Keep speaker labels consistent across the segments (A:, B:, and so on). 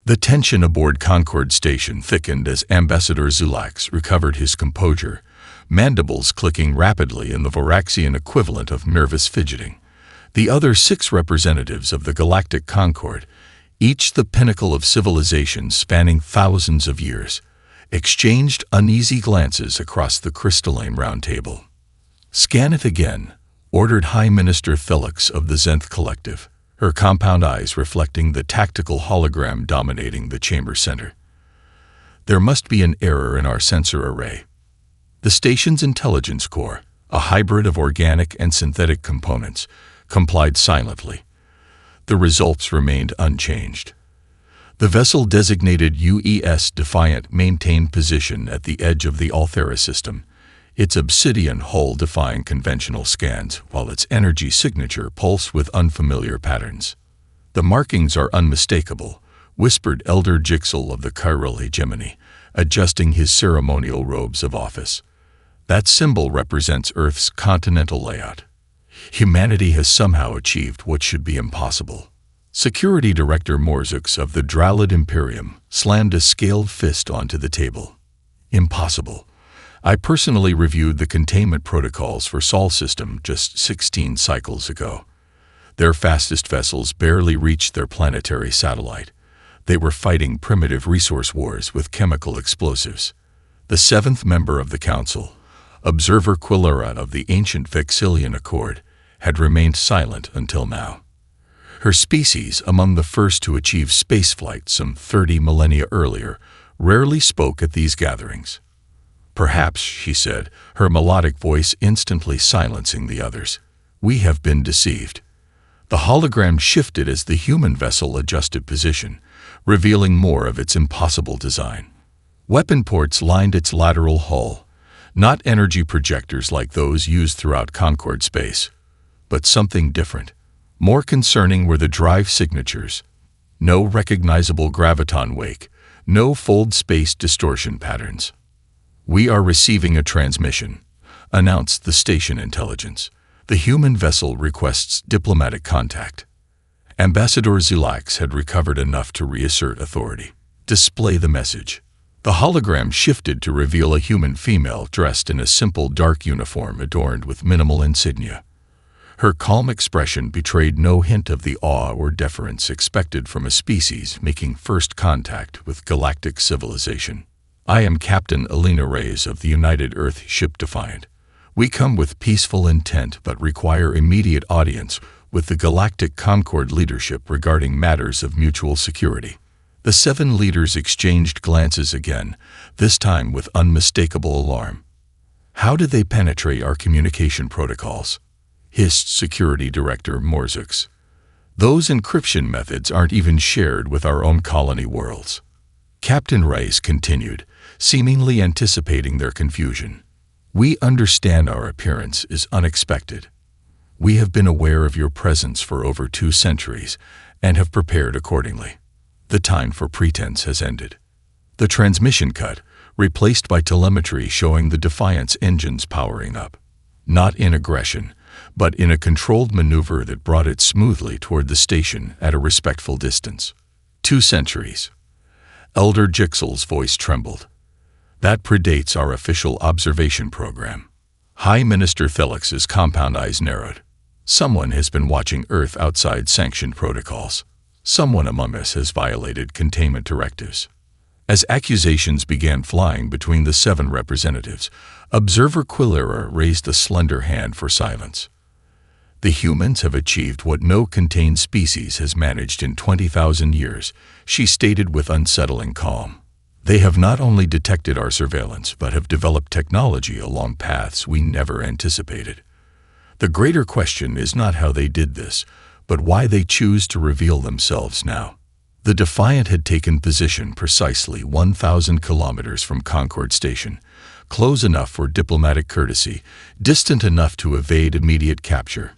A: The tension aboard Concord station thickened as Ambassador Zulax recovered his composure, mandibles clicking rapidly in the Voraxian equivalent of nervous fidgeting. The other 6 representatives of the Galactic Concord, each the pinnacle of civilization spanning thousands of years, exchanged uneasy glances across the crystalline round table. "Scan it again," ordered High Minister Felix of the Zenth Collective, her compound eyes reflecting the tactical hologram dominating the chamber center. "There must be an error in our sensor array." The station's intelligence core, a hybrid of organic and synthetic components, complied silently. The results remained unchanged. The vessel designated UES Defiant maintained position at the edge of the Althera system, its obsidian hull defying conventional scans, while its energy signature pulsed with unfamiliar patterns. "The markings are unmistakable," whispered Elder Jixel of the chiral hegemony, adjusting his ceremonial robes of office. "That symbol represents Earth's continental layout. Humanity has somehow achieved what should be impossible." Security Director Morzux of the Dralid Imperium slammed a scaled fist onto the table. "Impossible. I personally reviewed the containment protocols for Sol System just 16 cycles ago. Their fastest vessels barely reached their planetary satellite. They were fighting primitive resource wars with chemical explosives." The 7th member of the Council, Observer Quillera of the ancient Vexillian Accord, had remained silent until now. Her species, among the first to achieve spaceflight some 30 millennia earlier, rarely spoke at these gatherings. "Perhaps," she said, her melodic voice instantly silencing the others, "we have been deceived." The hologram shifted as the human vessel adjusted position, revealing more of its impossible design. Weapon ports lined its lateral hull, not energy projectors like those used throughout Concord space, but something different. More concerning were the drive signatures. No recognizable graviton wake, no fold space distortion patterns. "We are receiving a transmission," announced the station intelligence. "The human vessel requests diplomatic contact." Ambassador Zulax had recovered enough to reassert authority. "Display the message." The hologram shifted to reveal a human female dressed in a simple dark uniform adorned with minimal insignia. Her calm expression betrayed no hint of the awe or deference expected from a species making first contact with galactic civilization. "I am Captain Alina Reyes of the United Earth ship Defiant. We come with peaceful intent but require immediate audience with the Galactic Concord leadership regarding matters of mutual security." The 7 leaders exchanged glances again, this time with unmistakable alarm. "How did they penetrate our communication protocols?" hissed Security Director Morzux. "Those encryption methods aren't even shared with our own colony worlds." Captain Reyes continued, seemingly anticipating their confusion. "We understand our appearance is unexpected. We have been aware of your presence for over 2 centuries and have prepared accordingly. The time for pretense has ended." The transmission cut, replaced by telemetry showing the Defiance engines powering up. Not in aggression, but in a controlled maneuver that brought it smoothly toward the station at a respectful distance. 2 centuries. Elder Jixel's voice trembled. "That predates our official observation program." High Minister Felix's compound eyes narrowed. "Someone has been watching Earth outside sanctioned protocols. Someone among us has violated containment directives." As accusations began flying between the 7 representatives, Observer Quillera raised a slender hand for silence. "The humans have achieved what no contained species has managed in 20,000 years, she stated with unsettling calm. "They have not only detected our surveillance, but have developed technology along paths we never anticipated. The greater question is not how they did this, but why they choose to reveal themselves now." The Defiant had taken position precisely 1,000 kilometers from Concord Station, close enough for diplomatic courtesy, distant enough to evade immediate capture.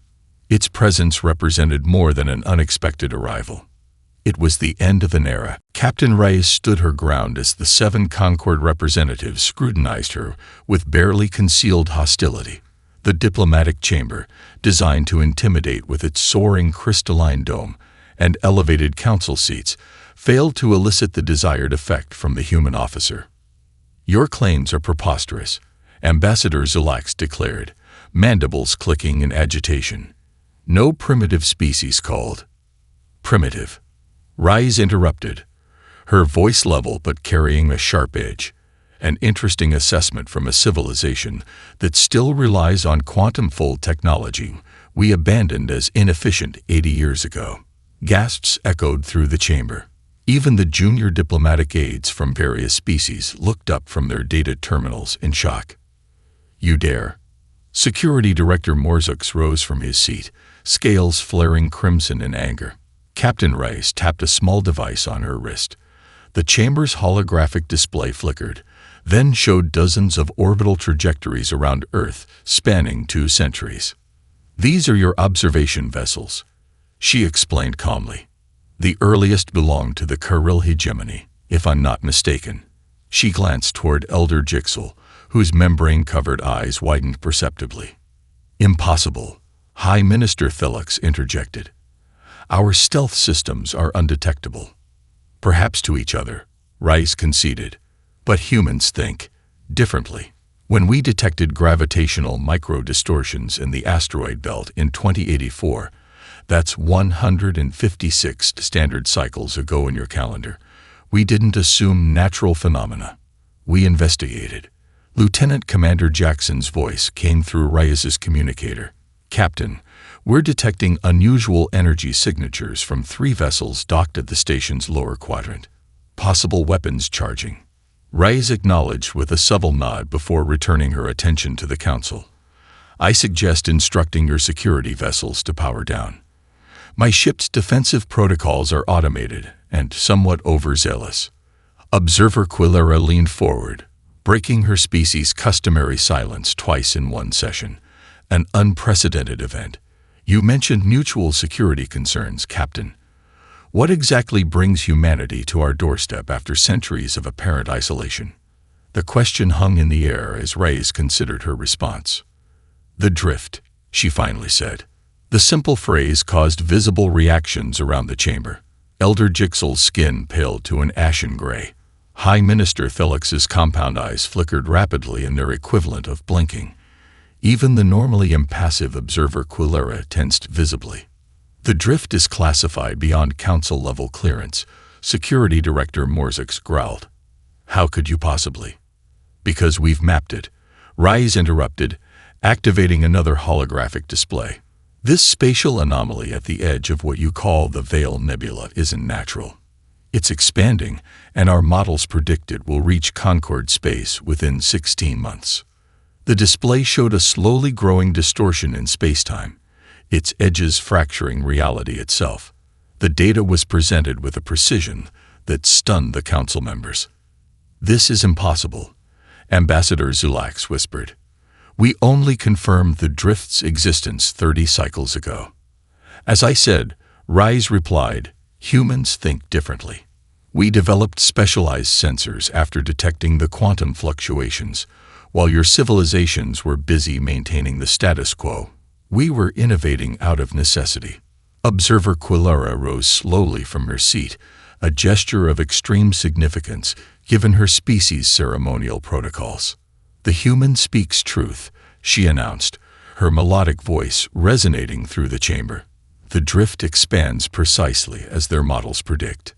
A: Its presence represented more than an unexpected arrival. It was the end of an era. Captain Reyes stood her ground as the 7 Concord representatives scrutinized her with barely concealed hostility. The diplomatic chamber, designed to intimidate with its soaring crystalline dome and elevated council seats, failed to elicit the desired effect from the human officer. "Your claims are preposterous," Ambassador Zulax declared, mandibles clicking in agitation. "No primitive species called primitive." Rise interrupted, her voice level but carrying a sharp edge. "An interesting assessment from a civilization that still relies on quantum-fold technology we abandoned as inefficient 80 years ago." Gasps echoed through the chamber. Even the junior diplomatic aides from various species looked up from their data terminals in shock. "You dare?" Security Director Morzux rose from his seat, scales flaring crimson in anger. Captain Rice tapped a small device on her wrist. The chamber's holographic display flickered, then showed dozens of orbital trajectories around Earth spanning 2 centuries. "These are your observation vessels," she explained calmly. "The earliest belonged to the Kirill hegemony, if I'm not mistaken." She glanced toward Elder Jixel, whose membrane-covered eyes widened perceptibly. "Impossible," High Minister Thilix interjected. "Our stealth systems are undetectable." "Perhaps to each other," Rice conceded. "But humans think differently. When we detected gravitational micro-distortions in the asteroid belt in 2084, that's 156 standard cycles ago in your calendar, we didn't assume natural phenomena. We investigated." Lieutenant Commander Jackson's voice came through Rice's communicator. "Captain, we're detecting unusual energy signatures from 3 vessels docked at the station's lower quadrant. Possible weapons charging." Rice acknowledged with a subtle nod before returning her attention to the Council. "I suggest instructing your security vessels to power down. My ship's defensive protocols are automated and somewhat overzealous." Observer Quilera leaned forward, breaking her species' customary silence twice in one session. "An unprecedented event. You mentioned mutual security concerns, Captain. What exactly brings humanity to our doorstep after centuries of apparent isolation?" The question hung in the air as Rice considered her response. "The drift," she finally said. The simple phrase caused visible reactions around the chamber. Elder Jixel's skin paled to an ashen gray. High Minister Thilix's compound eyes flickered rapidly in their equivalent of blinking. Even the normally impassive observer Quilera tensed visibly. "The drift is classified beyond Council-level clearance," Security Director Morzux growled. "How could you possibly?" "Because we've mapped it," Rice interrupted, activating another holographic display. "This spatial anomaly at the edge of what you call the Veil Nebula isn't natural. It's expanding, and our models predict it will reach Concord space within 16 months. The display showed a slowly growing distortion in spacetime, its edges fracturing reality itself. The data was presented with a precision that stunned the Council members. "This is impossible," Ambassador Zulax whispered. "We only confirmed the drift's existence 30 cycles ago." "As I said," Rice replied, "humans think differently. We developed specialized sensors after detecting the quantum fluctuations, while your civilizations were busy maintaining the status quo. We were innovating out of necessity." Observer Quilera rose slowly from her seat, a gesture of extreme significance given her species' ceremonial protocols. "The human speaks truth," she announced, her melodic voice resonating through the chamber. "The drift expands precisely as their models predict."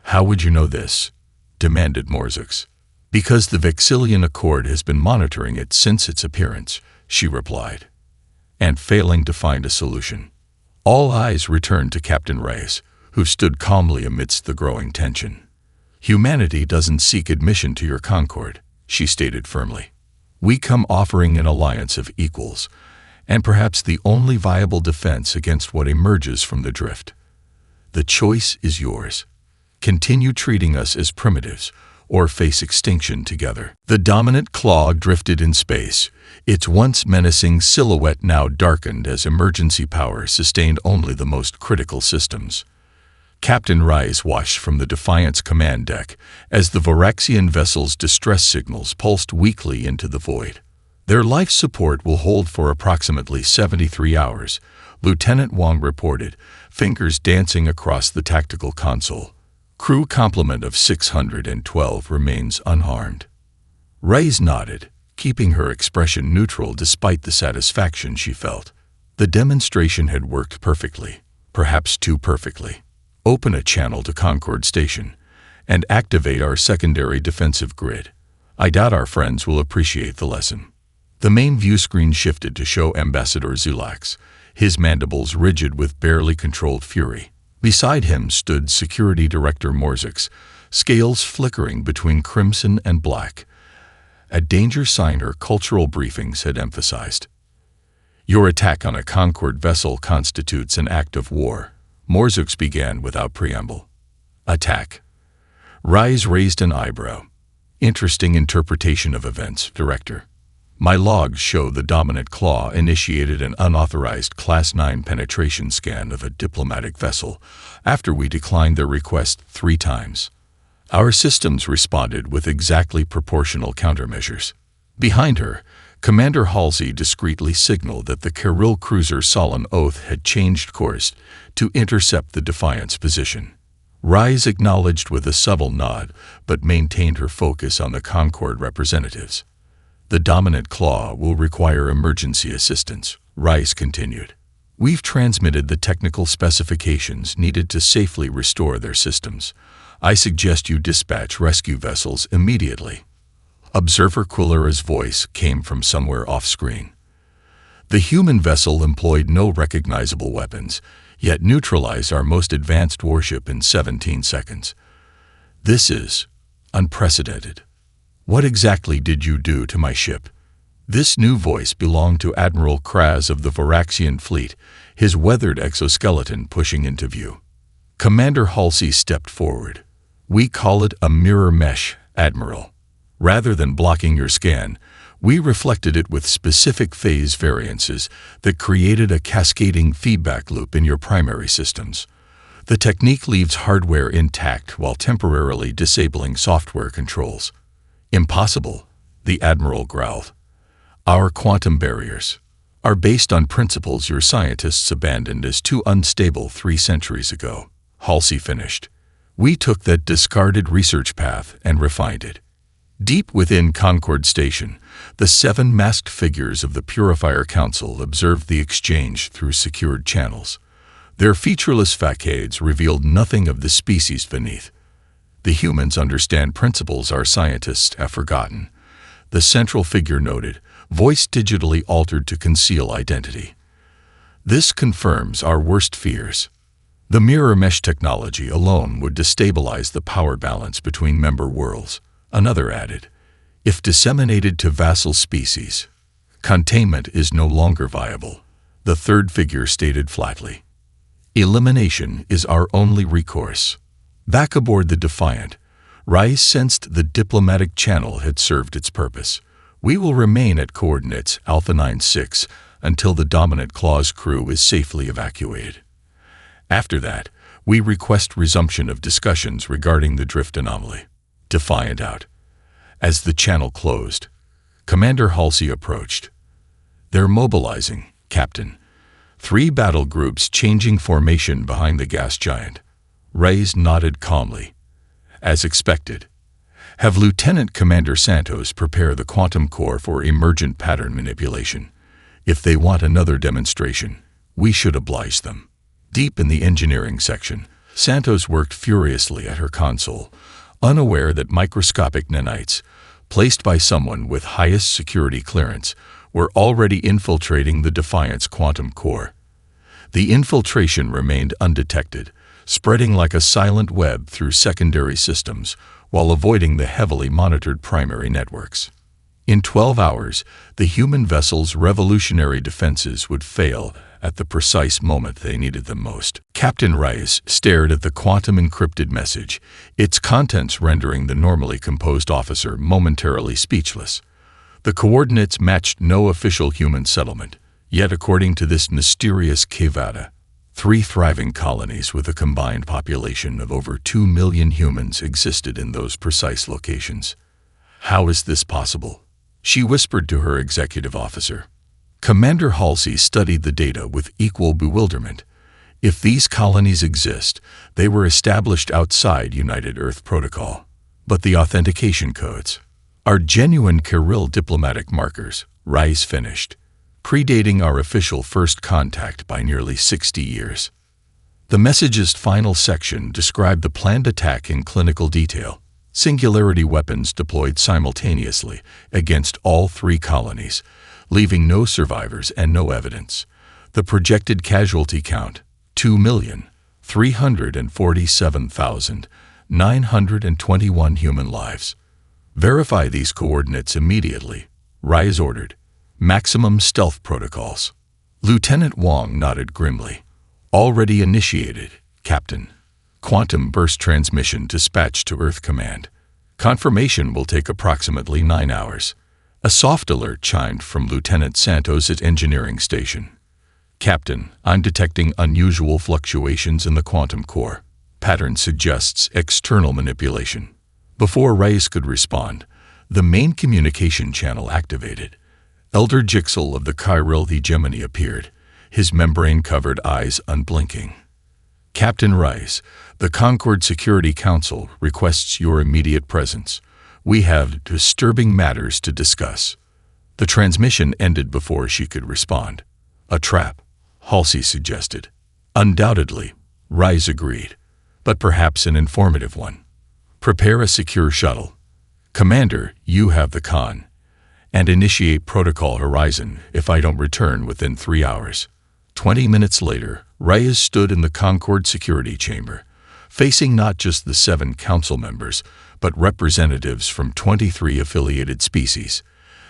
A: "How would you know this?" demanded Morzux. "Because the Vexillian Accord has been monitoring it since its appearance," she replied. And failing to find a solution, all eyes returned to Captain Rice, who stood calmly amidst the growing tension. "Humanity doesn't seek admission to your Concord," she stated firmly. "We come offering an alliance of equals, and perhaps the only viable defense against what emerges from the drift. The choice is yours. Continue treating us as primitives, or face extinction together." The dominant claw drifted in space, its once menacing silhouette now darkened as emergency power sustained only the most critical systems. Captain Rice watched from the Defiance command deck as the Voraxian vessel's distress signals pulsed weakly into the void. "Their life support will hold for approximately 73 hours, Lieutenant Wong reported, fingers dancing across the tactical console. Crew complement of 612 remains unharmed. Reyes nodded, keeping her expression neutral despite the satisfaction she felt. The demonstration had worked perfectly, perhaps too perfectly. Open a channel to Concord Station and activate our secondary defensive grid. I doubt our friends will appreciate the lesson. The main view screen shifted to show Ambassador Zulax, his mandibles rigid with barely controlled fury. Beside him stood Security Director Morzix, scales flickering between crimson and black, a danger sign her cultural briefings had emphasized. Your attack on a Concord vessel constitutes an act of war, Morzix began without preamble. Attack. Reyes raised an eyebrow. Interesting interpretation of events, Director. My logs show the Dominant Claw initiated an unauthorized Class 9 penetration scan of a diplomatic vessel after we declined their request 3 times. Our systems responded with exactly proportional countermeasures. Behind her, Commander Halsey discreetly signaled that the Kirill cruiser Solemn Oath had changed course to intercept the Defiance position. Reyes acknowledged with a subtle nod, but maintained her focus on the Concord representatives. The Dominant Claw will require emergency assistance, Reyes continued. We've transmitted the technical specifications needed to safely restore their systems. I suggest you dispatch rescue vessels immediately. Observer Quillera's voice came from somewhere off-screen. The human vessel employed no recognizable weapons, yet neutralized our most advanced warship in 17 seconds. This is unprecedented. What exactly did you do to my ship? This new voice belonged to Admiral Kraz of the Voraxian fleet, his weathered exoskeleton pushing into view. Commander Halsey stepped forward. We call it a mirror mesh, Admiral. Rather than blocking your scan, we reflected it with specific phase variances that created a cascading feedback loop in your primary systems. The technique leaves hardware intact while temporarily disabling software controls. Impossible, the Admiral growled. Our quantum barriers are based on principles your scientists abandoned as too unstable 3 centuries ago, Halsey finished. We took that discarded research path and refined it. Deep within Concord Station, the 7 masked figures of the Purifier Council observed the exchange through secured channels. Their featureless facades revealed nothing of the species beneath. The humans understand principles our scientists have forgotten, the central figure noted, voice digitally altered to conceal identity. This confirms our worst fears. The mirror mesh technology alone would destabilize the power balance between member worlds. Another added, if disseminated to vassal species, containment is no longer viable, the third figure stated flatly. Elimination is our only recourse. Back aboard the Defiant, Reyes sensed the diplomatic channel had served its purpose. We will remain at coordinates Alpha 96 until the Dominant Claw's crew is safely evacuated. After that, we request resumption of discussions regarding the drift anomaly. Defiant out. As the channel closed, Commander Halsey approached. They're mobilizing, Captain. 3 battle groups changing formation behind the gas giant. Reyes nodded calmly. As expected. Have Lieutenant Commander Santos prepare the quantum core for emergent pattern manipulation. If they want another demonstration, we should oblige them. Deep in the engineering section, Santos worked furiously at her console, unaware that microscopic nanites, placed by someone with highest security clearance, were already infiltrating the Defiance quantum core. The infiltration remained undetected, spreading like a silent web through secondary systems while avoiding the heavily monitored primary networks. In 12 hours, the human vessel's revolutionary defenses would fail at the precise moment they needed them most. Captain Reyes stared at the quantum-encrypted message, its contents rendering the normally composed officer momentarily speechless. The coordinates matched no official human settlement, yet according to this mysterious Kevada, 3 thriving colonies with a combined population of over 2 million humans existed in those precise locations. How is this possible? She whispered to her executive officer. Commander Halsey studied the data with equal bewilderment. If these colonies exist, they were established outside United Earth Protocol. But the authentication codes are genuine Kirill diplomatic markers, Rice finished, predating our official first contact by nearly 60 years. The message's final section described the planned attack in clinical detail. Singularity weapons deployed simultaneously against all 3 colonies, leaving no survivors and no evidence. The projected casualty count, 2,347,921 human lives. Verify these coordinates immediately, Rise ordered. Maximum stealth protocols. Lieutenant Wong nodded grimly. Already initiated, Captain. Quantum burst transmission dispatched to Earth Command. Confirmation will take approximately 9 hours. A soft alert chimed from Lieutenant Santos at Engineering Station. Captain, I'm detecting unusual fluctuations in the quantum core. Pattern suggests external manipulation. Before Reyes could respond, the main communication channel activated. Elder Jixel of the Chiral hegemony appeared, his membrane-covered eyes unblinking. Captain Rice, the Concord Security Council requests your immediate presence. We have disturbing matters to discuss. The transmission ended before she could respond. A trap, Halsey suggested. Undoubtedly, Rice agreed, but perhaps an informative one. Prepare a secure shuttle. Commander, you have the con. And initiate Protocol Horizon if I don't return within 3 hours. 20 minutes later, Reyes stood in the Concord security chamber, facing not just the 7 council members, but representatives from 23 affiliated species.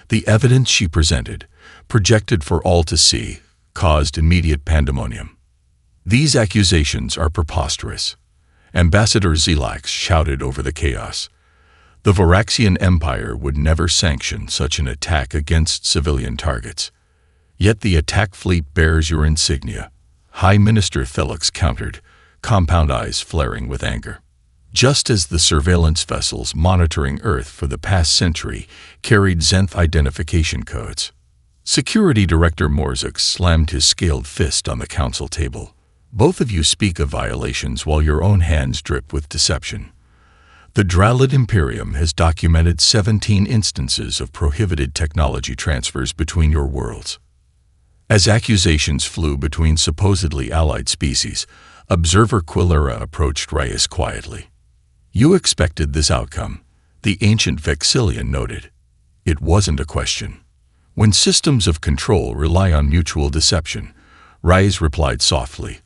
A: The evidence she presented, projected for all to see, caused immediate pandemonium. These accusations are preposterous. Ambassador Zelax shouted over the chaos. The Voraxian Empire would never sanction such an attack against civilian targets. Yet the attack fleet bears your insignia. High Minister Thelix countered, compound eyes flaring with anger. Just as the surveillance vessels monitoring Earth for the past century carried Zenth identification codes. Security Director Morzuk slammed his scaled fist on the council table. Both of you speak of violations while your own hands drip with deception. The Dralid Imperium has documented 17 instances of prohibited technology transfers between your worlds. As accusations flew between supposedly allied species, Observer Quillera approached Reyes quietly. You expected this outcome, the ancient Vexillian noted. It wasn't a question. When systems of control rely on mutual deception, Reyes replied softly,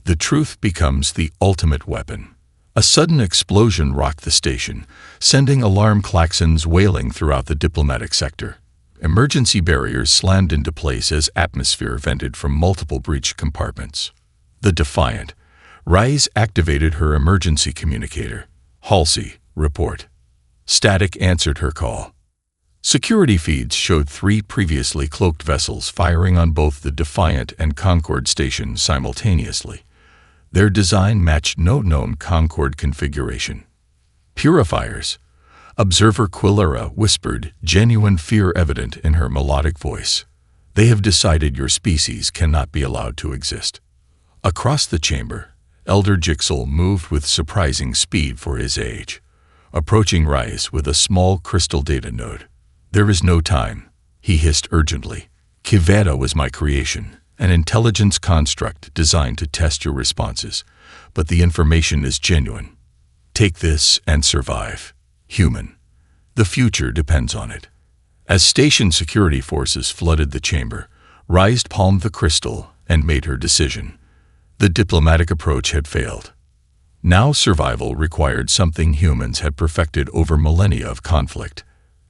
A: the truth becomes the ultimate weapon. A sudden explosion rocked the station, sending alarm klaxons wailing throughout the diplomatic sector. Emergency barriers slammed into place as atmosphere vented from multiple breached compartments. The Defiant, Reyes activated her emergency communicator. Halsey, report. Static answered her call. Security feeds showed 3 previously cloaked vessels firing on both the Defiant and Concord stations simultaneously. Their design matched no known Concord configuration. Purifiers. Observer Quillera whispered, genuine fear evident in her melodic voice. They have decided your species cannot be allowed to exist. Across the chamber, Elder Jixel moved with surprising speed for his age, approaching Reyes with a small crystal data node. There is no time, he hissed urgently. Kiveta was my creation, an intelligence construct designed to test your responses, but the information is genuine. Take this and survive. Human. The future depends on it. As station security forces flooded the chamber, Reyes palmed the crystal and made her decision. The diplomatic approach had failed. Now survival required something humans had perfected over millennia of conflict.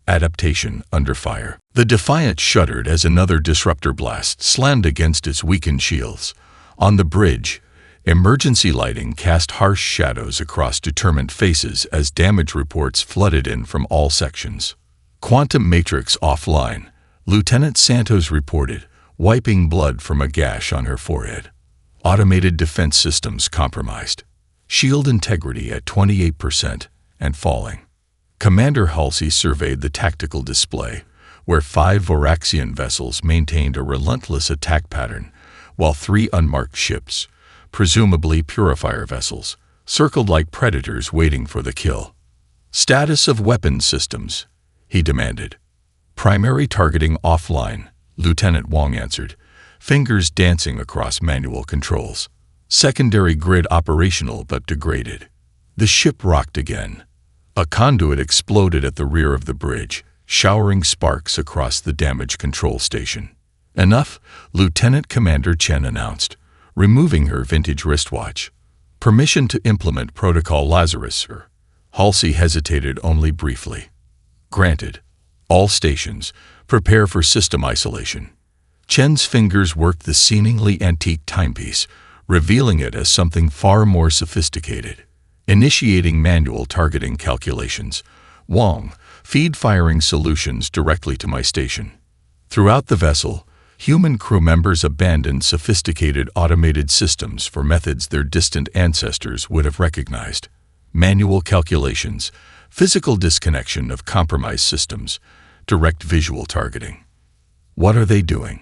A: Adaptation under fire. The Defiant shuddered as another disruptor blast slammed against its weakened shields. On the bridge, emergency lighting cast harsh shadows across determined faces as damage reports flooded in from all sections. Quantum matrix offline, Lieutenant Santos reported, wiping blood from a gash on her forehead. Automated defense systems compromised. Shield integrity at 28% and falling. Commander Halsey surveyed the tactical display, where 5 Voraxian vessels maintained a relentless attack pattern, while 3 unmarked ships, presumably purifier vessels, circled like predators waiting for the kill. "Status of weapons systems," he demanded. "Primary targeting offline," Lieutenant Wong answered, fingers dancing across manual controls. "Secondary grid operational but degraded." The ship rocked again. A conduit exploded at the rear of the bridge, showering sparks across the damaged control station. "Enough," Lieutenant Commander Chen announced, removing her vintage wristwatch. "Permission to implement Protocol Lazarus, sir." Halsey hesitated only briefly. "Granted. All stations, prepare for system isolation." Chen's fingers worked the seemingly antique timepiece, revealing it as something far more sophisticated. "Initiating manual targeting calculations. Wong, feed firing solutions directly to my station." Throughout the vessel, human crew members abandoned sophisticated automated systems for methods their distant ancestors would have recognized. Manual calculations, physical disconnection of compromised systems, direct visual targeting. "What are they doing?"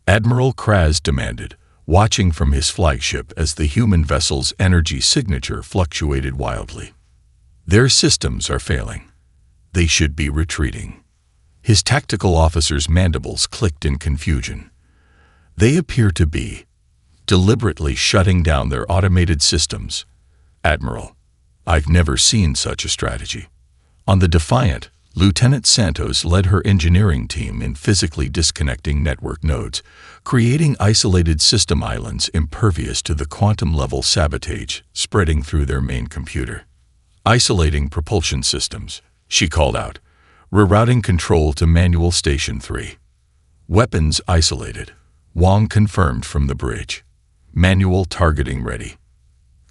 A: Admiral Kraz demanded, watching from his flagship as the human vessel's energy signature fluctuated wildly. "Their systems are failing. They should be retreating." His tactical officer's mandibles clicked in confusion. "They appear to be deliberately shutting down their automated systems." "Admiral, I've never seen such a strategy." On the Defiant, Lieutenant Santos led her engineering team in physically disconnecting network nodes, creating isolated system islands impervious to the quantum-level sabotage spreading through their main computer. "Isolating propulsion systems," she called out, rerouting control to Manual Station 3. "Weapons isolated," Wong confirmed from the bridge. "Manual targeting ready."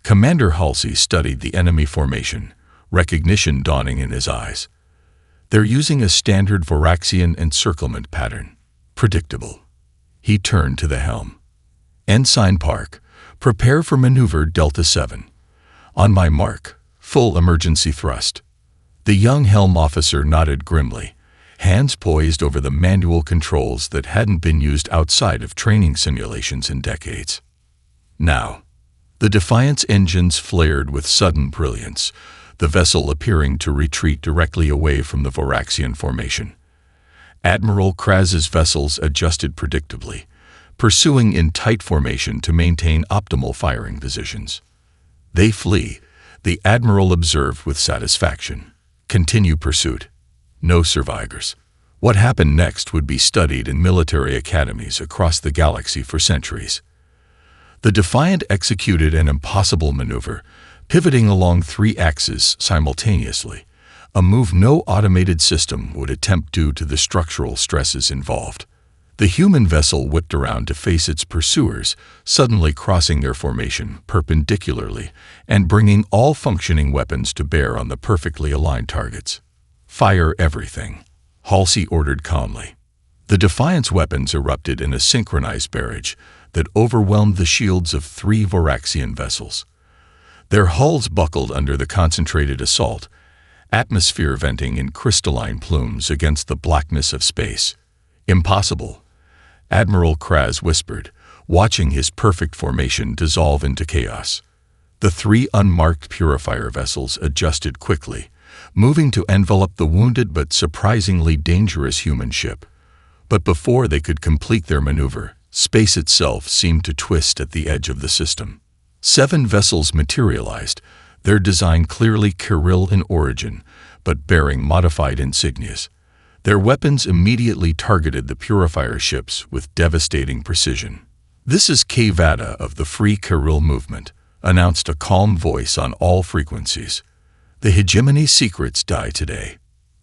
A: Commander Halsey studied the enemy formation, recognition dawning in his eyes. "They're using a standard Voraxian encirclement pattern. Predictable." He turned to the helm. "Ensign Park, prepare for maneuver Delta 7. On my mark, full emergency thrust." The young helm officer nodded grimly, hands poised over the manual controls that hadn't been used outside of training simulations in decades. Now, the Defiance engines flared with sudden brilliance, the vessel appearing to retreat directly away from the Voraxian formation. Admiral Kraz's vessels adjusted predictably, pursuing in tight formation to maintain optimal firing positions. "They flee," the Admiral observed with satisfaction. "Continue pursuit. No survivors." What happened next would be studied in military academies across the galaxy for centuries. The Defiant executed an impossible maneuver, pivoting along 3 axes simultaneously, a move no automated system would attempt due to the structural stresses involved. The human vessel whipped around to face its pursuers, suddenly crossing their formation perpendicularly and bringing all functioning weapons to bear on the perfectly aligned targets. "Fire everything," Halsey ordered calmly. The Defiance weapons erupted in a synchronized barrage that overwhelmed the shields of 3 Voraxian vessels. Their hulls buckled under the concentrated assault, atmosphere venting in crystalline plumes against the blackness of space. "Impossible," Admiral Kraz whispered, watching his perfect formation dissolve into chaos. The 3 unmarked purifier vessels adjusted quickly, moving to envelop the wounded but surprisingly dangerous human ship. But before they could complete their maneuver, space itself seemed to twist at the edge of the system. 7 vessels materialized, their design clearly Kirill in origin, but bearing modified insignias. Their weapons immediately targeted the purifier ships with devastating precision. "This is K-Vada of the Free Kirill Movement," announced a calm voice on all frequencies. "The hegemony secrets die today.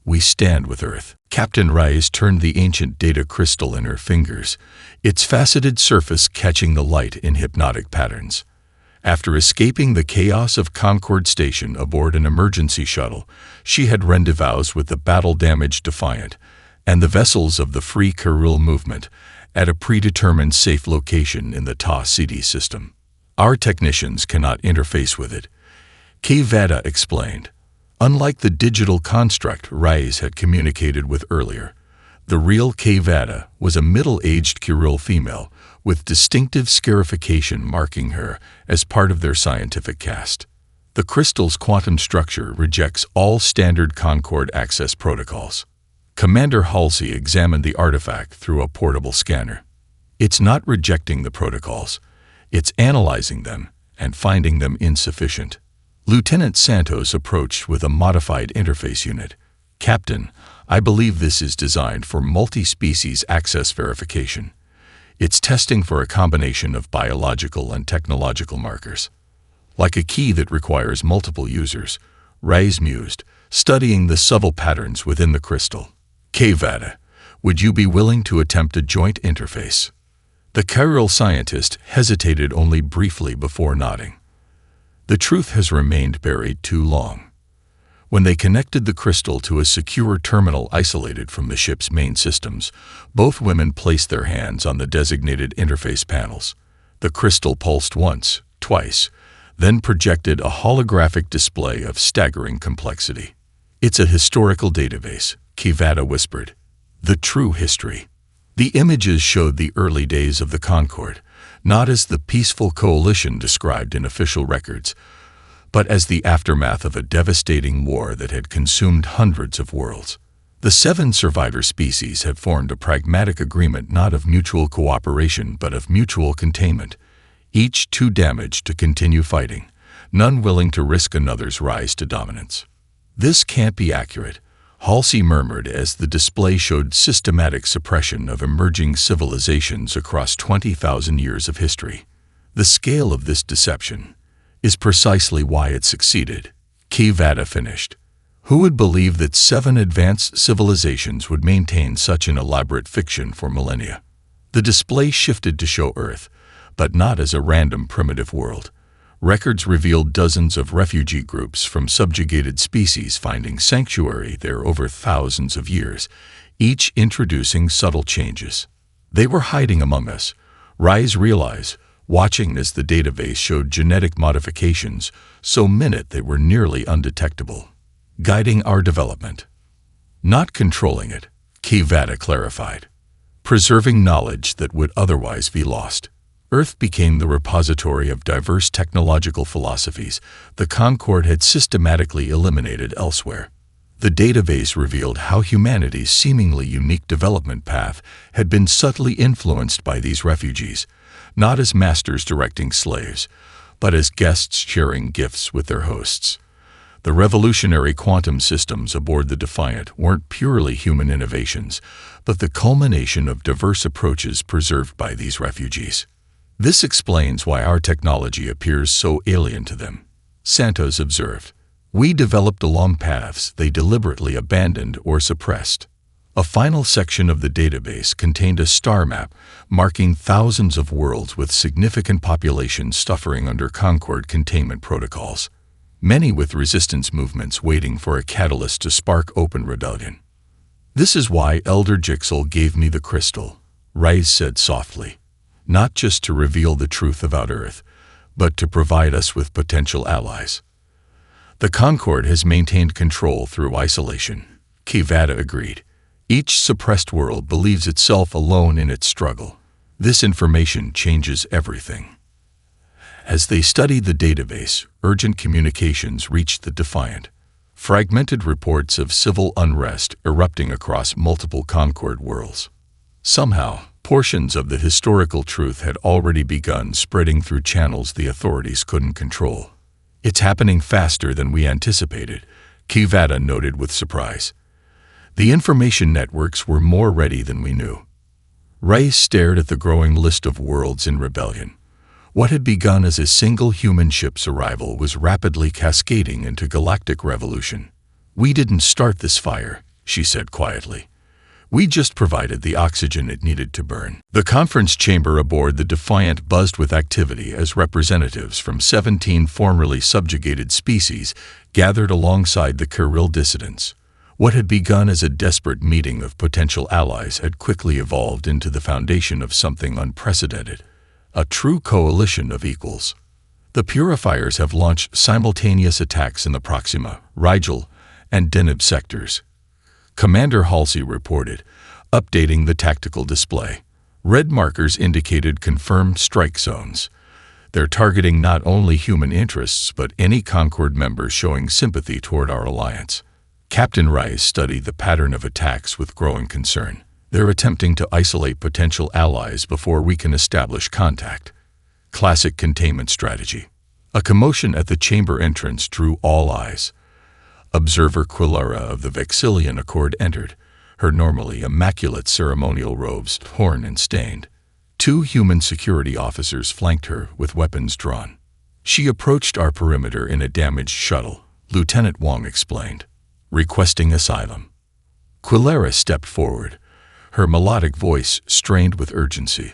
A: We stand with Earth." Captain Reyes turned the ancient data crystal in her fingers, its faceted surface catching the light in hypnotic patterns. After escaping the chaos of Concord Station aboard an emergency shuttle, she had rendezvoused with the battle-damaged Defiant and the vessels of the Free Kirill Movement at a predetermined safe location in the Ta-CD system. "Our technicians cannot interface with it," K-Vada explained. Unlike the digital construct Reyes had communicated with earlier, The real Kevada was a middle-aged Kirill female with distinctive scarification marking her as part of their scientific cast. The crystal's quantum structure rejects all standard Concord access protocols. Commander Halsey examined the artifact through a portable scanner. It's not rejecting the protocols, it's analyzing them and finding them insufficient. Lieutenant Santos approached with a modified interface unit. Captain, I believe this is designed for multi-species access verification. It's testing for a combination of biological and technological markers. Like a key that requires multiple users, Reyes mused, studying the subtle patterns within the crystal. Kevada, would you be willing to attempt a joint interface? The Kirill scientist hesitated only briefly before nodding. The truth has remained buried too long. When they connected the crystal to a secure terminal isolated from the ship's main systems, both women placed their hands on the designated interface panels. The crystal pulsed once, twice, then projected a holographic display of staggering complexity. It's a historical database, Kevada whispered. The true history. The images showed the early days of the Concord, not as the peaceful coalition described in official records, but as the aftermath of a devastating war that had consumed hundreds of worlds. The 7 survivor species had formed a pragmatic agreement not of mutual cooperation but of mutual containment, each too damaged to continue fighting, none willing to risk another's rise to dominance. This can't be accurate, Halsey murmured as the display showed systematic suppression of emerging civilizations across 20,000 years of history. The scale of this deception is precisely why it succeeded, Kevada finished. Who would believe that 7 advanced civilizations would maintain such an elaborate fiction for millennia? The display shifted to show Earth, but not as a random primitive world. Records revealed dozens of refugee groups from subjugated species finding sanctuary there over thousands of years, each introducing subtle changes. They were hiding among us, Reyes realized, watching as the database showed genetic modifications so minute they were nearly undetectable, guiding our development. Not controlling it, Kevada clarified. Preserving knowledge that would otherwise be lost. Earth became the repository of diverse technological philosophies the Concord had systematically eliminated elsewhere. The database revealed how humanity's seemingly unique development path had been subtly influenced by these refugees, not as masters directing slaves, but as guests sharing gifts with their hosts. The revolutionary quantum systems aboard the Defiant weren't purely human innovations, but the culmination of diverse approaches preserved by these refugees. This explains why our technology appears so alien to them, Santos observed. We developed along paths they deliberately abandoned or suppressed. A final section of the database contained a star map marking thousands of worlds with significant populations suffering under Concord containment protocols, many with resistance movements waiting for a catalyst to spark open rebellion. This is why Elder Jixel gave me the crystal, Reyes said softly. Not just to reveal the truth about Earth, but to provide us with potential allies. The Concord has maintained control through isolation, Kevada agreed. Each suppressed world believes itself alone in its struggle. This information changes everything. As they studied the database, urgent communications reached the Defiant. Fragmented reports of civil unrest erupting across multiple Concord worlds. Somehow, portions of the historical truth had already begun spreading through channels the authorities couldn't control. It's happening faster than we anticipated, Kevada noted with surprise. The information networks were more ready than we knew. Reyes stared at the growing list of worlds in rebellion. What had begun as a single human ship's arrival was rapidly cascading into galactic revolution. We didn't start this fire, she said quietly. We just provided the oxygen it needed to burn. The conference chamber aboard the Defiant buzzed with activity as representatives from 17 formerly subjugated species gathered alongside the Kirill dissidents. What had begun as a desperate meeting of potential allies had quickly evolved into the foundation of something unprecedented, a true coalition of equals. The Purifiers have launched simultaneous attacks in the Proxima, Rigel, and Deneb sectors. Commander Halsey reported, updating the tactical display. Red markers indicated confirmed strike zones. They're targeting not only human interests but any Concord members showing sympathy toward our alliance. Captain Rice studied the pattern of attacks with growing concern. They're attempting to isolate potential allies before we can establish contact. Classic containment strategy. A commotion at the chamber entrance drew all eyes. Observer Quillara of the Vexillian Accord entered, her normally immaculate ceremonial robes torn and stained. 2 human security officers flanked her with weapons drawn. She approached our perimeter in a damaged shuttle, Lieutenant Wong explained, requesting asylum. Quillara stepped forward, her melodic voice strained with urgency.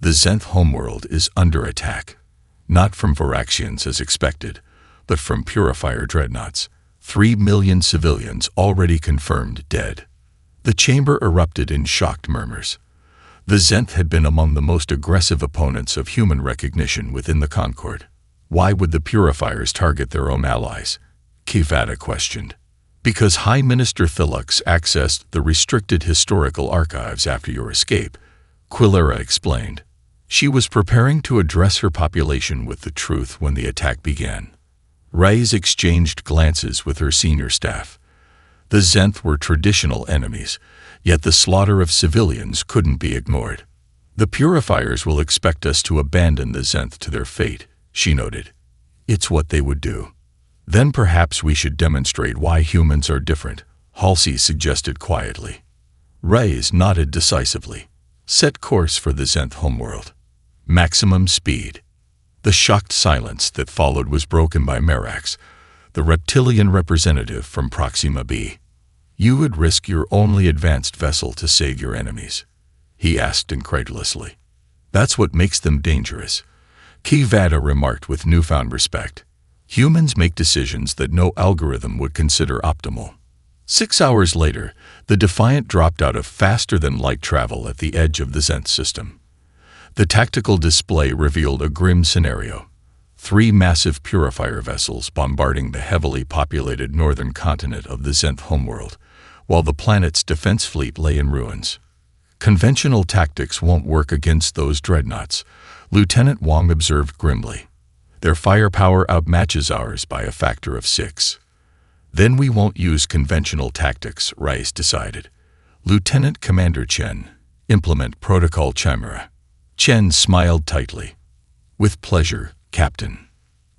A: The Zenth homeworld is under attack, not from Varaxians as expected, but from Purifier dreadnoughts. 3 million civilians already confirmed dead. The chamber erupted in shocked murmurs. The Zenth had been among the most aggressive opponents of human recognition within the Concord. Why would the Purifiers target their own allies? Kivada questioned. Because High Minister Thilux accessed the restricted historical archives after your escape, Quillara explained. She was preparing to address her population with the truth when the attack began. Reyes exchanged glances with her senior staff. The Zenth were traditional enemies, yet the slaughter of civilians couldn't be ignored. The Purifiers will expect us to abandon the Zenth to their fate, she noted. It's what they would do. Then perhaps we should demonstrate why humans are different, Halsey suggested quietly. Reyes nodded decisively. Set course for the Zenth homeworld. Maximum speed. The shocked silence that followed was broken by Merax, the reptilian representative from Proxima B. You would risk your only advanced vessel to save your enemies, he asked incredulously. That's what makes them dangerous, Kivada remarked with newfound respect. Humans make decisions that no algorithm would consider optimal. 6 hours later, the Defiant dropped out of faster-than-light travel at the edge of the Zenth system. The tactical display revealed a grim scenario. 3 massive Purifier vessels bombarding the heavily populated northern continent of the Zenth homeworld, while the planet's defense fleet lay in ruins. Conventional tactics won't work against those dreadnoughts, Lieutenant Wong observed grimly. Their firepower outmatches ours by a factor of 6. Then we won't use conventional tactics, Rice decided. Lieutenant Commander Chen, implement Protocol Chimera. Chen smiled tightly. With pleasure, Captain.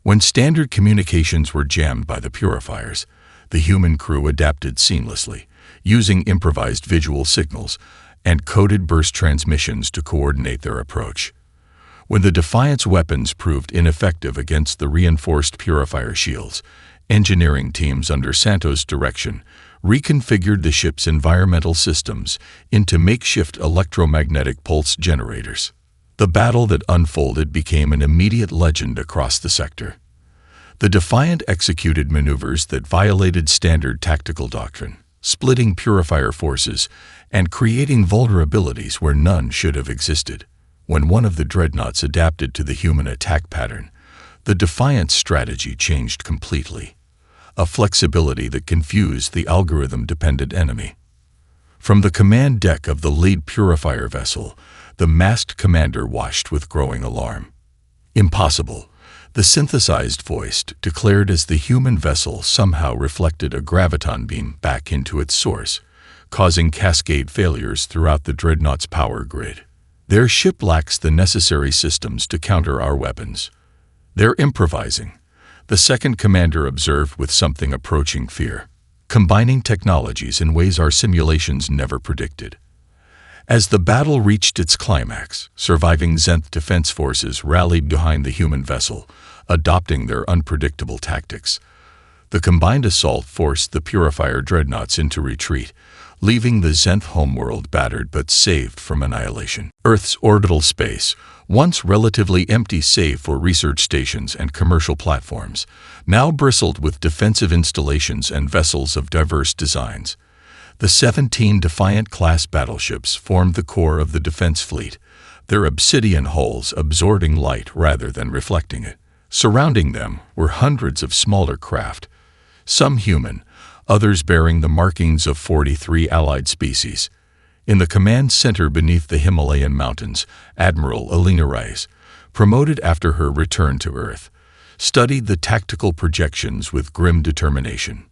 A: When standard communications were jammed by the Purifiers, the human crew adapted seamlessly, using improvised visual signals and coded burst transmissions to coordinate their approach. When the Defiance weapons proved ineffective against the reinforced Purifier shields, engineering teams under Santos' direction reconfigured the ship's environmental systems into makeshift electromagnetic pulse generators. The battle that unfolded became an immediate legend across the sector. The Defiant executed maneuvers that violated standard tactical doctrine, splitting Purifier forces and creating vulnerabilities where none should have existed. When one of the dreadnoughts adapted to the human attack pattern, the Defiant's strategy changed completely, a flexibility that confused the algorithm-dependent enemy. From the command deck of the lead Purifier vessel, the masked commander watched with growing alarm. Impossible, the synthesized voice declared as the human vessel somehow reflected a graviton beam back into its source, causing cascade failures throughout the dreadnought's power grid. Their ship lacks the necessary systems to counter our weapons. They're improvising, the second commander observed with something approaching fear, combining technologies in ways our simulations never predicted. As the battle reached its climax, surviving Zenth defense forces rallied behind the human vessel, adopting their unpredictable tactics. The combined assault forced the Purifier dreadnoughts into retreat, leaving the Zenth homeworld battered but saved from annihilation. Earth's orbital space, once relatively empty save for research stations and commercial platforms, now bristled with defensive installations and vessels of diverse designs. The 17 Defiant-class battleships formed the core of the defense fleet, their obsidian hulls absorbing light rather than reflecting it. Surrounding them were hundreds of smaller craft, some human, others bearing the markings of 43 allied species. In the command center beneath the Himalayan mountains, Admiral Alina Rice, promoted after her return to Earth, studied the tactical projections with grim determination.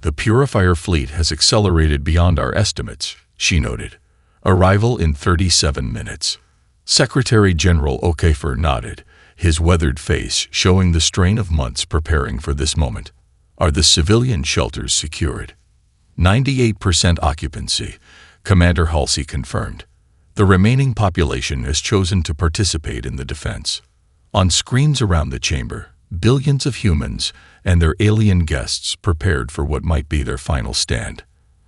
A: "The Purifier fleet has accelerated beyond our estimates," she noted. "Arrival in 37 minutes. Secretary General Okafor nodded, his weathered face showing the strain of months preparing for this moment. "Are the civilian shelters secured?" 98% occupancy, Commander Halsey confirmed. "The remaining population has chosen to participate in the defense." On screens around the chamber, billions of humans and their alien guests prepared for what might be their final stand.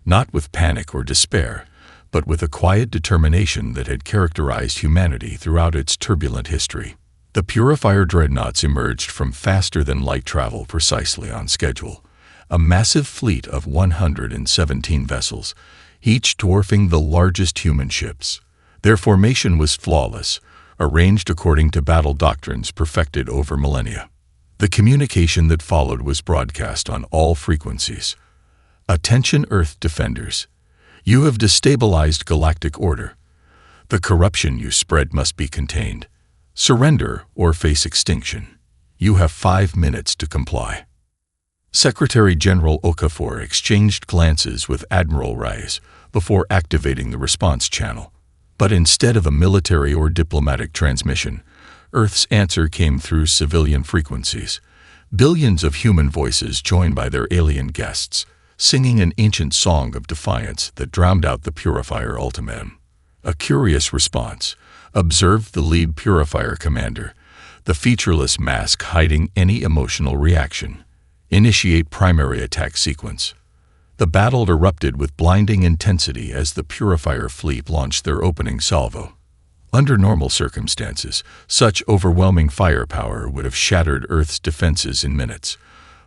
A: Not with panic or despair, but with a quiet determination that had characterized humanity throughout its turbulent history. The Purifier dreadnoughts emerged from faster-than-light travel precisely on schedule, a massive fleet of 117 vessels, each dwarfing the largest human ships. Their formation was flawless, arranged according to battle doctrines perfected over millennia. The communication that followed was broadcast on all frequencies. "Attention Earth defenders. You have destabilized galactic order. The corruption you spread must be contained. Surrender or face extinction. You have 5 minutes to comply." Secretary General Okafor exchanged glances with Admiral Rice before activating the response channel. But instead of a military or diplomatic transmission, Earth's answer came through civilian frequencies. Billions of human voices joined by their alien guests, singing an ancient song of defiance that drowned out the Purifier ultimatum. "A curious response," observed the lead Purifier commander, the featureless mask hiding any emotional reaction. "Initiate primary attack sequence." The battle erupted with blinding intensity as the Purifier fleet launched their opening salvo. Under normal circumstances, such overwhelming firepower would have shattered Earth's defenses in minutes.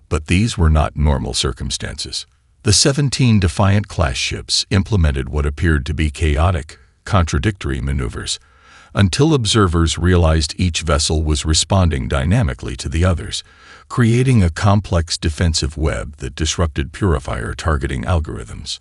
A: But these were not normal circumstances. The 17 Defiant-class ships implemented what appeared to be chaotic, contradictory maneuvers, until observers realized each vessel was responding dynamically to the others, creating a complex defensive web that disrupted Purifier targeting algorithms.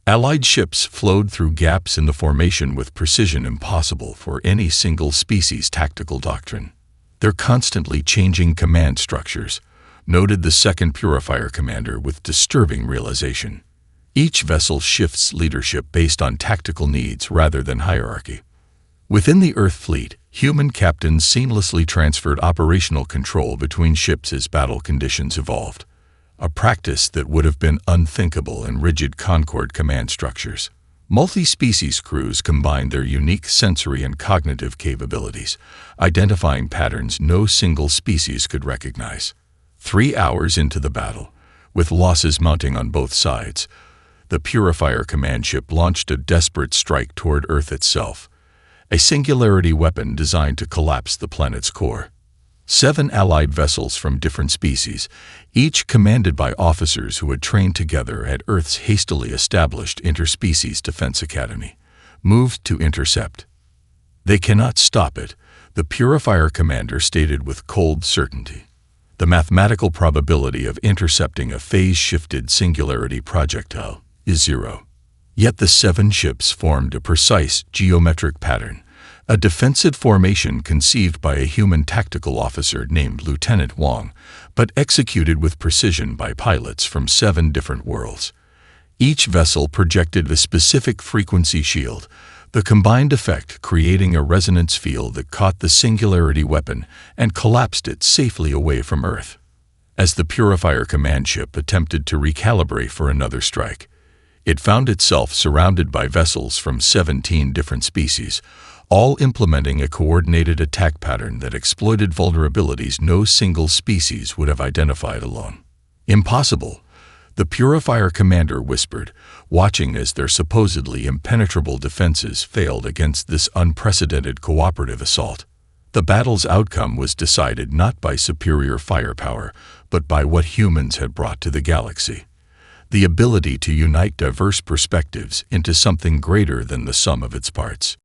A: Allied ships flowed through gaps in the formation with precision impossible for any single species' tactical doctrine. "They're constantly changing command structures," noted the second Purifier commander with disturbing realization. "Each vessel shifts leadership based on tactical needs rather than hierarchy." Within the Earth fleet, human captains seamlessly transferred operational control between ships as battle conditions evolved, a practice that would have been unthinkable in rigid Concord command structures. Multi-species crews combined their unique sensory and cognitive capabilities, identifying patterns no single species could recognize. 3 hours into the battle, with losses mounting on both sides, the Purifier command ship launched a desperate strike toward Earth itself, a singularity weapon designed to collapse the planet's core. 7 allied vessels from different species, each commanded by officers who had trained together at Earth's hastily established Interspecies Defense Academy, moved to intercept. "They cannot stop it," the Purifier commander stated with cold certainty. "The mathematical probability of intercepting a phase-shifted singularity projectile is 0. Yet the 7 ships formed a precise geometric pattern, a defensive formation conceived by a human tactical officer named Lieutenant Wong, but executed with precision by pilots from 7 different worlds. Each vessel projected a specific frequency shield, the combined effect creating a resonance field that caught the singularity weapon and collapsed it safely away from Earth. As the Purifier command ship attempted to recalibrate for another strike, it found itself surrounded by vessels from 17 different species, all implementing a coordinated attack pattern that exploited vulnerabilities no single species would have identified alone. "Impossible," the Purifier commander whispered, watching as their supposedly impenetrable defenses failed against this unprecedented cooperative assault. The battle's outcome was decided not by superior firepower, but by what humans had brought to the galaxy: the ability to unite diverse perspectives into something greater than the sum of its parts.